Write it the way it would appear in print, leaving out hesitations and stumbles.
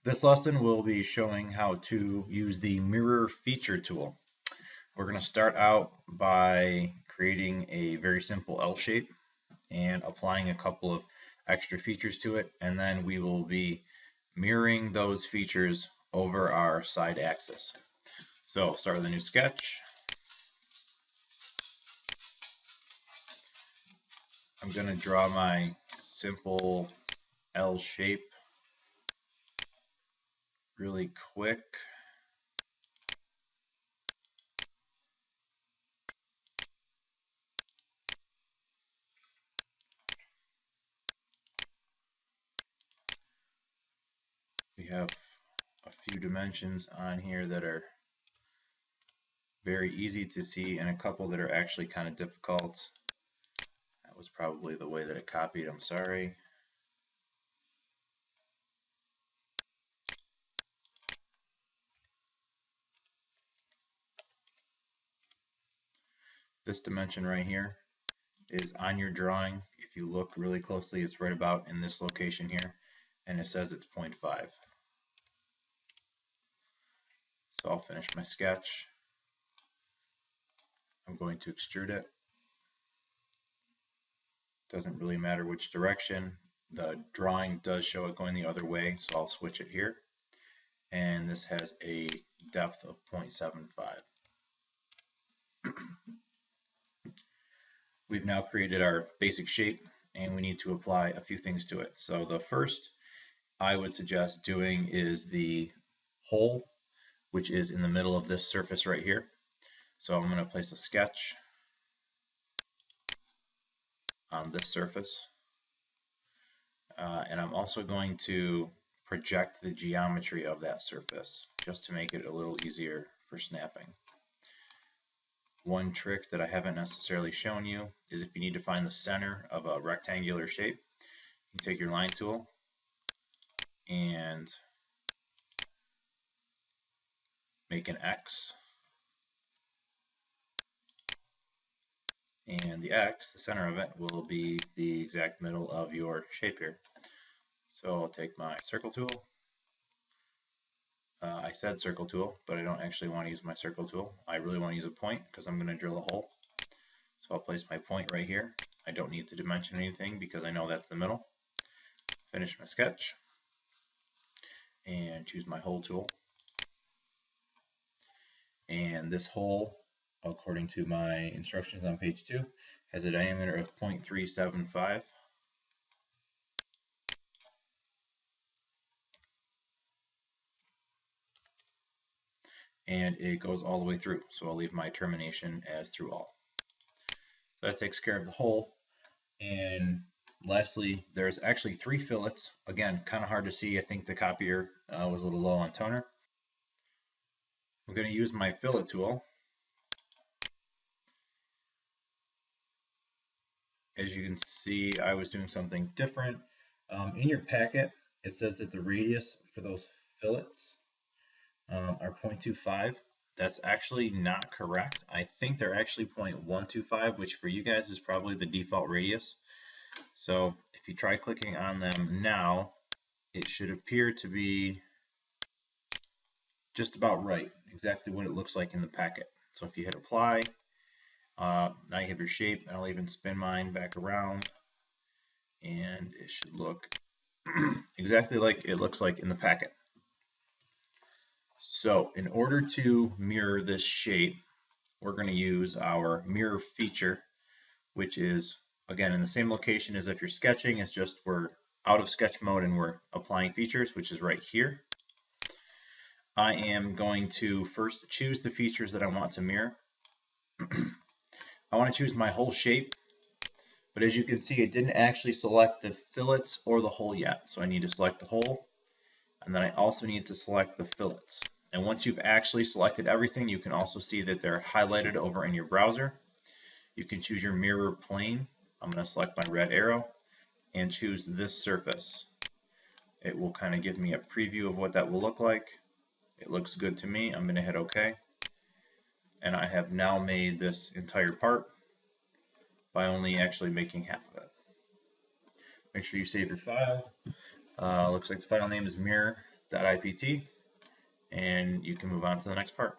This lesson will be showing how to use the mirror feature tool. We're going to start out by creating a very simple L shape and applying a couple of extra features to it, and then we will be mirroring those features over our side axis. So I'll start with a new sketch. I'm going to draw my simple L shape really quick. We have a few dimensions on here that are very easy to see and a couple that are actually kind of difficult. That was probably the way that it copied, I'm sorry. This dimension right here is on your drawing. If you look really closely, it's right about in this location here, and it says it's 0.5. So I'll finish my sketch. I'm going to extrude it. Doesn't really matter which direction. The drawing does show it going the other way, so I'll switch it here. And this has a depth of 0.75. We've now created our basic shape, and we need to apply a few things to it. So the first I would suggest doing is the hole, which is in the middle of this surface right here. So I'm going to place a sketch on this surface. And I'm also going to project the geometry of that surface just to make it a little easier for snapping. One trick that I haven't necessarily shown you is if you need to find the center of a rectangular shape, you take your line tool and make an X. And the X, the center of it, will be the exact middle of your shape here. So I'll take my circle tool. I said circle tool, but I don't actually want to use my circle tool. I really want to use a point because I'm going to drill a hole. So I'll place my point right here. I don't need to dimension anything because I know that's the middle. Finish my sketch and choose my hole tool. And this hole, according to my instructions on page 2, has a diameter of 0.375. And it goes all the way through. So I'll leave my termination as through all. So that takes care of the hole. And lastly, there's actually 3 fillets. Again, kind of hard to see. I think the copier was a little low on toner. I'm going to use my fillet tool. As you can see, I was doing something different. In your packet, it says that the radius for those fillets are 0.25. That's actually not correct. I think they're actually 0.125, which for you guys is probably the default radius. So if you try clicking on them now, it should appear to be just about right, exactly what it looks like in the packet. So if you hit apply, now you have your shape, and I'll even spin mine back around, and it should look exactly like it looks like in the packet. So in order to mirror this shape, we're going to use our mirror feature, which is, again, in the same location as if you're sketching. It's just we're out of sketch mode and we're applying features, which is right here. I am going to first choose the features that I want to mirror. I want to choose my whole shape, but as you can see, it didn't actually select the fillets or the hole yet. So I need to select the hole, and then I also need to select the fillets. And once you've actually selected everything, you can also see that they're highlighted over in your browser. You can choose your mirror plane. I'm going to select my red arrow and choose this surface. It will kind of give me a preview of what that will look like. It looks good to me. I'm going to hit OK. And I have now made this entire part by only actually making half of it. Make sure you save your file. Looks like the file name is mirror.ts. .ipt, and you can move on to the next part.